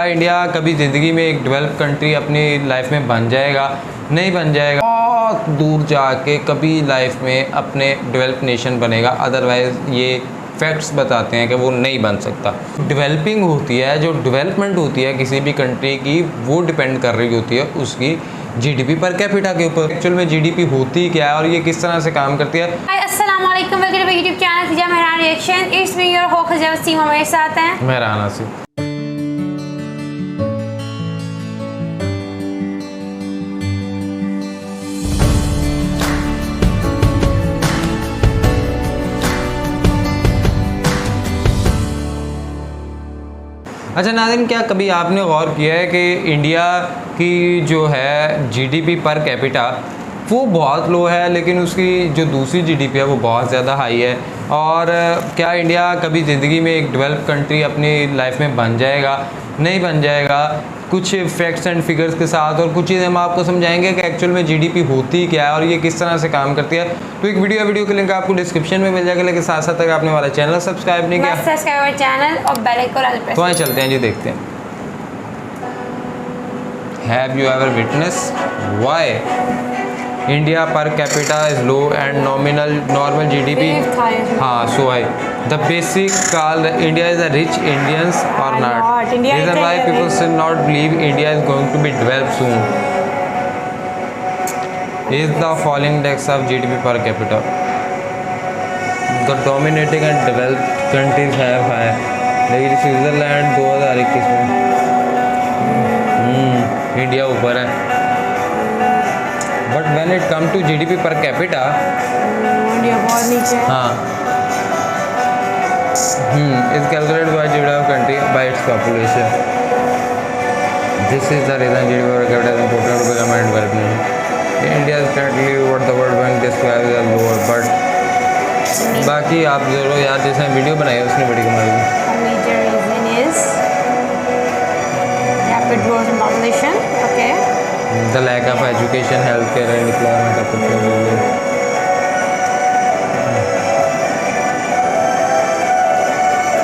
India कभी ज़िंदगी में एक डेवलप कंट्री अपनी लाइफ में बन जाएगा? नहीं बन जाएगा। बहुत दूर जाके कभी लाइफ में अपने डेवलप नेशन बनेगा, अदरवाइज़ ये फैक्ट्स बताते हैं कि वो नहीं बन सकता। डेवलपिंग होती है, जो डेवलपमेंट होती है किसी भी कंट्री की, वो डिपेंड कर रही होती है उसकी जीडीपी पर कैपिटा के ऊपर। एक्चुअल में जीडीपी होती क्या है और ये किस तरह से काम करती है। अस्सलाम वालेकुम, welcome to YouTube channel Khiza Mehran reaction. It's me your host Khiza Waseem, हमारे साथ हैं मेहरान आसिफ। अच्छा नाज़रीन, क्या कभी आपने गौर किया है कि इंडिया की जो है जीडीपी पर कैपिटा वो बहुत लो है, लेकिन उसकी जो दूसरी जीडीपी है वो बहुत ज़्यादा हाई है। और क्या इंडिया कभी ज़िंदगी में एक डेवलप कंट्री अपनी लाइफ में बन जाएगा? नहीं बन जाएगा। कुछ फैक्ट्स एंड फिगर्स के साथ और कुछ चीज़ें हम आपको समझाएंगे कि एक्चुअल में जीडीपी होती क्या है और ये किस तरह से काम करती है। तो एक वीडियो के लिंक आपको डिस्क्रिप्शन में मिल जाएगा, लेकिन साथ साथ अगर आपने हमारा चैनल सब्सक्राइब नहीं किया, सब्सक्राइब चैनल और बेल आइकन तो आइए चलते हैं जी, देखते हैं। Have you ever witness why India per capita is low and normal GDP? हाँ, so I the basic call India is a rich Indians और not reason why people still not believe India is going to be developed soon is the falling index of GDP per capita. The dominating and developed countries have high, लेकिन Switzerland 2021 में India ऊपर है। But when it come to GDP per capita India बहुत नीचे है। हाँ, is calculated by GDP of country by its population. This is the reason GDP per capita is important to become and development. India is currently what the World Bank describes as lower, but बाकी आप जरूर यार जिसने video बनाई है उसने बड़ी कमाल की। Major reason is rapid growth in population, okay, the lack of education, healthcare and employment opportunities.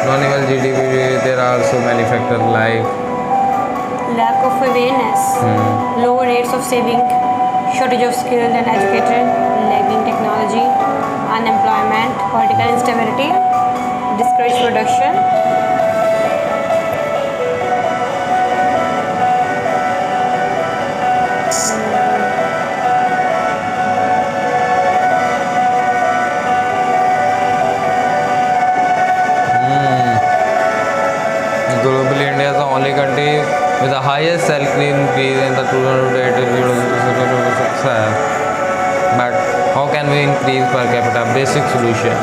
Non-equal GDP, there are also many factors like lack of awareness, lower rates of saving, shortage of skilled and educated, lagging technology, unemployment, political instability, discouraged production. Globally, India is the only country with the highest salary increase in the 2008. But how can we increase per capita? Basic solution: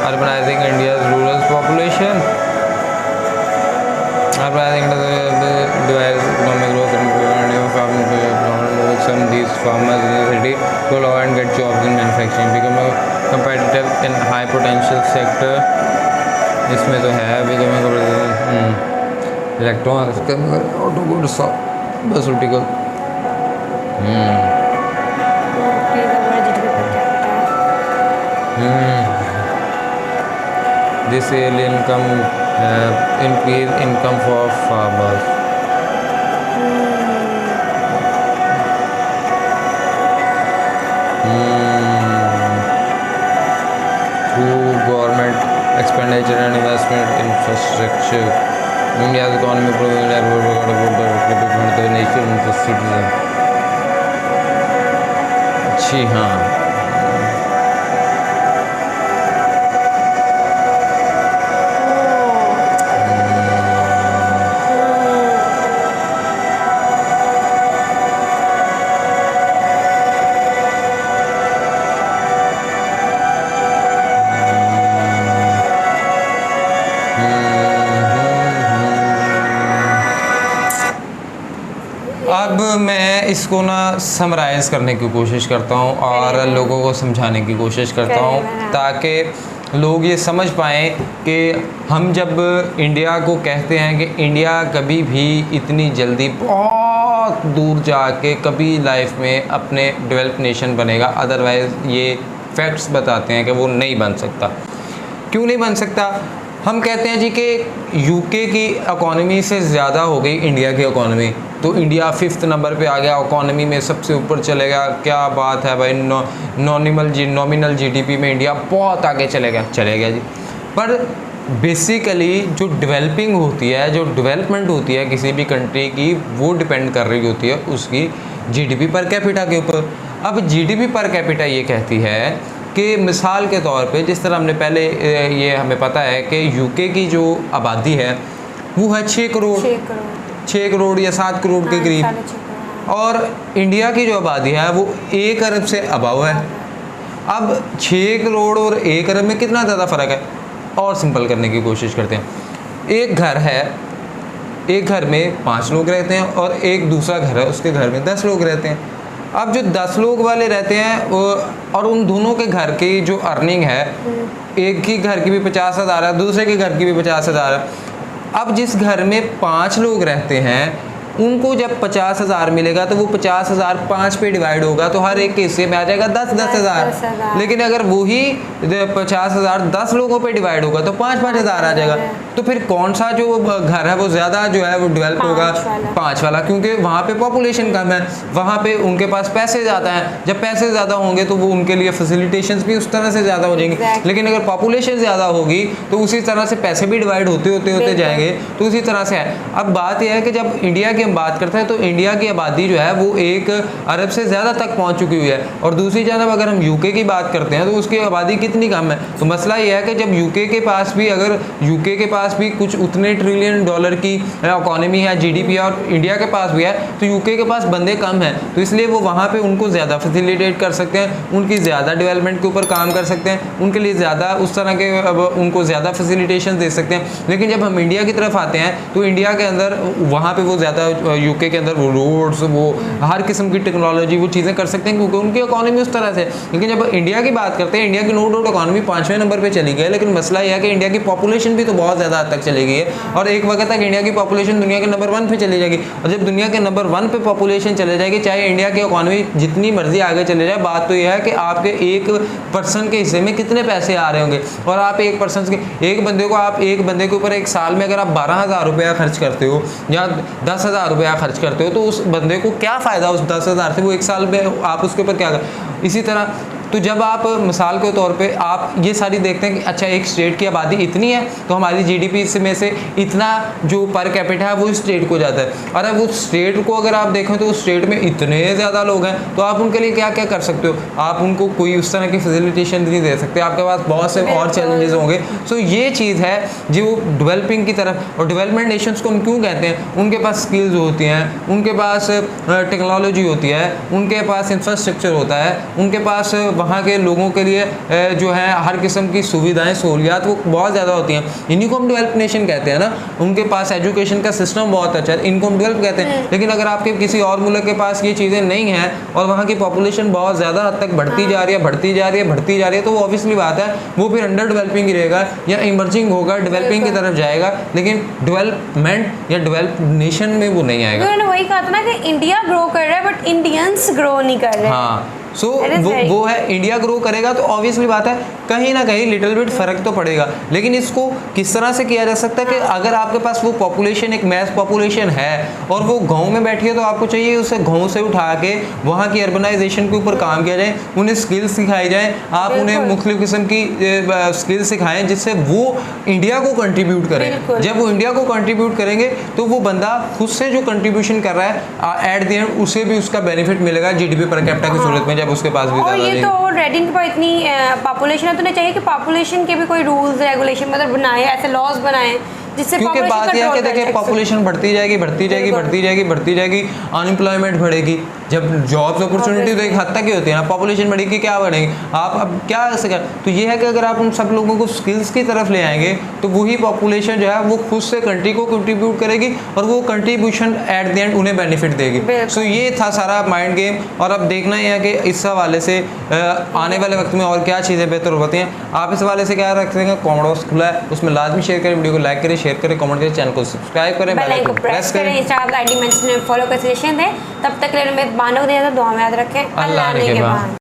urbanizing India's rural population. Urbanizing the device economic growth and farming move some of these farmers in the city to allow and get jobs in manufacturing, become a competitive in high potential sector. इसमें तो है electronics, automobiles, pharmaceutical. This will increase income for farmers. Through government expenditure and investment in infrastructure, India's economy proving that we are going to the nation and the citizen. जी हाँ, अब मैं इसको ना summarise करने की कोशिश करता हूँ और लोगों को समझाने की कोशिश करता हूँ, ताकि लोग ये समझ पाएँ कि हम जब इंडिया को कहते हैं कि इंडिया कभी भी इतनी जल्दी बहुत दूर जाके कभी लाइफ में अपने डेवलप नेशन बनेगा, अदरवाइज़ ये फैक्ट्स बताते हैं कि वो नहीं बन सकता। क्यों नहीं बन सकता? हम कहते हैं जी कि यूके की इकोनॉमी से ज़्यादा हो गई इंडिया की इकोनॉमी, तो इंडिया 5th नंबर पे आ गया, इकोनॉमी में सबसे ऊपर चले गया। क्या बात है भाई, नॉमिनल जीडीपी में इंडिया बहुत आगे चले गया जी। पर बेसिकली जो डेवलपिंग होती है, जो डेवलपमेंट होती है किसी भी कंट्री की, वो डिपेंड कर रही होती है उसकी जीडीपी पर कैपिटा के ऊपर। अब जीडीपी पर कैपिटा ये कहती है कि मिसाल के तौर पे, जिस तरह हमने पहले ये हमें पता है कि यूके की जो आबादी है वो है 6 करोड़ या 7 करोड़ के करीब, और इंडिया की जो आबादी है वो 1 अरब से अबव है। अब 6 करोड़ और 1 अरब में कितना ज़्यादा फ़र्क है, और सिंपल करने की कोशिश करते हैं। एक घर है, एक घर में 5 लोग रहते हैं, और एक दूसरा घर है उसके घर में 10 लोग रहते हैं। अब जो 10 लोग वाले रहते हैं वो, और उन दोनों के घर की जो अर्निंग है, एक ही घर की भी 50,000 है, दूसरे के घर की भी 50,000 है। अब जिस घर में 5 लोग रहते हैं उनको जब 50,000 मिलेगा तो वो 50,000 5 पे डिवाइड होगा, तो हर एक के हिस्से में आ जाएगा 10,000। लेकिन अगर वही 50,000 10 लोगों पे डिवाइड होगा तो 5,000 आ जाएगा। तो फिर कौन सा जो घर है वो ज़्यादा जो है वो डेवलप होगा? 5 वाला, क्योंकि वहाँ पे पॉपुलेशन कम है, वहाँ पे उनके पास पैसे ज़्यादा हैं। जब पैसे ज़्यादा होंगे तो वो उनके लिए फैसिलिटेशंस भी उस तरह से ज़्यादा हो जाएंगी। लेकिन अगर पॉपुलेशन ज़्यादा होगी तो उसी तरह से पैसे भी डिवाइड होते जाएंगे, तो उसी तरह से है। अब बात यह है कि जब इंडिया की हम बात करते हैं तो इंडिया की आबादी जो है वो 1 अरब से ज़्यादा तक पहुंच चुकी हुई है, और दूसरी जानब अगर हम यूके की बात करते हैं तो उसकी आबादी कितनी कम है। तो मसला ये है कि जब यूके के पास भी, अगर यूके के पास भी कुछ उतने ट्रिलियन डॉलर की इकोनॉमी है, जीडीपी, और इंडिया के पास भी है, तो यूके के पास बंदे कम हैं, तो इसलिए वो वहाँ पर उनको ज़्यादा फैसिलिटेट कर सकते हैं, उनकी ज़्यादा डेवलपमेंट के ऊपर काम कर सकते हैं, उनके लिए ज़्यादा उस तरह के उनको ज़्यादा फैसिलिटेशन दे सकते हैं। लेकिन जब हम इंडिया की तरफ आते हैं तो इंडिया के अंदर वहाँ पे वो ज़्यादा, यूके के अंदर वो रोड्स, वो हर किस्म की टेक्नोलॉजी, वो चीज़ें कर सकते हैं क्योंकि उनकी इकोनॉमी उस तरह से। लेकिन जब इंडिया की बात करते हैं, इंडिया की नो डाउट इकोनॉमी 5वें नंबर पे चली गई है, लेकिन मसला यह है कि इंडिया की पॉपुलेशन भी तो बहुत ज़्यादा हद तक चली गई है, और एक वक्त तक इंडिया की पॉपुलेशन दुनिया के नंबर 1 पे चली जाएगी। और जब दुनिया के नंबर 1 पे पॉपुलेशन चले जाएगी, चाहे इंडिया की इकोनॉमी जितनी मर्जी आगे चले जाए, बात तो यह है कि आपके एक पर्सन के हिस्से में कितने पैसे आ रहे होंगे। और आप एक पर्सन के, एक बंदे को, आप एक बंदे के ऊपर एक साल में अगर आप 12,000 रुपया खर्च करते हो या 10,000 रुपया खर्च करते हो, तो उस बंदे को क्या फ़ायदा उस 10,000 से? वो एक साल में आप उसके ऊपर क्या कर। इसी तरह तो जब आप मिसाल के तौर पे आप ये सारी देखते हैं कि अच्छा एक स्टेट की आबादी इतनी है तो हमारी जीडीपी में से इतना जो पर कैपिटा है वो इस स्टेट को जाता है, और अब उस स्टेट को अगर आप देखें तो उस स्टेट में इतने ज़्यादा लोग हैं, तो आप उनके लिए क्या क्या कर सकते हो? आप उनको कोई उस तरह की फैसिलिटेशन नहीं दे सकते, आपके पास बहुत से और चैलेंजेस होंगे। सो ये चीज़ है जो डेवलपिंग की तरफ, और डेवलपमेंट नेशंस को हम क्यों कहते हैं? उनके पास स्किल्स होती हैं, उनके पास टेक्नोलॉजी होती है, उनके पास इंफ्रास्ट्रक्चर होता है, उनके पास वहाँ के लोगों के लिए जो है हर किस्म की सुविधाएं, सहूलियात वो बहुत ज़्यादा होती हैं। इन्हीं को हम डेवलप नेशन कहते हैं ना। उनके पास एजुकेशन का सिस्टम बहुत अच्छा है, इनको हम डेवलप कहते हैं। लेकिन अगर आपके किसी और मुल्क के पास ये चीज़ें नहीं हैं और वहाँ की पॉपुलेशन बहुत ज़्यादा हद तक बढ़ती जा रही है, तो वो ऑब्वियसली बात है वो फिर अंडर डेवलपिंग ही रहेगा या इमर्जिंग होगा, डेवलपिंग की तरफ जाएगा, लेकिन डेवलपमेंट या डेवलप नेशन में वो नहीं आएगा। मैंने वही कहा था ना कि इंडिया ग्रो कर रहा है बट इंडियंस ग्रो नहीं कर रहे। हाँ, सो वो है, इंडिया ग्रो करेगा तो ऑब्वियसली बात है कहीं ना कहीं लिटिल बिट फ़र्क तो पड़ेगा। लेकिन इसको किस तरह से किया जा सकता है कि अगर आपके पास वो पॉपुलेशन, एक मैस पॉपुलेशन है और वो गांव में बैठी है, तो आपको चाहिए उसे गांव से उठा के वहाँ की अर्बनाइजेशन के ऊपर काम किया जाए, उन्हें स्किल्स सिखाई जाए, आप उन्हें मुख्तलिफ किस्म की स्किल्स सिखाएं जिससे वो इंडिया को कंट्रीब्यूट करें। जब वो इंडिया को कंट्रीब्यूट करेंगे तो वो बंदा खुद से जो कंट्रीब्यूशन कर रहा है एट द एंड उसे भी उसका बेनिफिट मिलेगा जीडीपी पर कैपिटा की सूरत में, जब उसके पास भी और ये तो ऑलरेडी इनके पास इतनी पॉपुलेशन है, तो नहीं चाहिए कि पॉपुलेशन के भी कोई रूल्स रेगुलेशन मतलब बनाए, ऐसे लॉज बनाए जिससे, क्योंकि बात यह है कि देखिए पॉपुलेशन बढ़ती जाएगी, अनएम्प्लॉयमेंट बढ़ेगी। जब जॉब्स अपॉर्चुनिटी तो एक हद तक ही होती है ना, पॉपुलेशन बढ़ेगी, क्या बढ़ेगी, आप अब क्या ऐसे कर। तो ये है कि अगर आप उन सब लोगों को स्किल्स की तरफ ले आएंगे तो वही पॉपुलेशन जो है वो खुद से कंट्री को कंट्रीब्यूट करेगी और वो कंट्रीब्यूशन एट द एंड उन्हें बेनिफिट देगी। सो ये था सारा माइंड गेम। और अब देखना ही है कि इस हवाले से आने वाले वक्त में और क्या चीज़ें बेहतर होती हैं। आप इस हवाले से क्या रख देंगे? कमेंट बॉक्स खुला है, उसमें लाजमी शेयर करें, वीडियो को लाइक करें, शेयर करें, कमेंट करें, चैनल को सब्सक्राइब करें, बेल आइकन को प्रेस करें, इंस्टाग्राम आईडी मेंशन फॉलो कर सजेशन दें। तब तक के लिए मैं बानों दुआ में याद रखें। अल्लाह ने के बाद।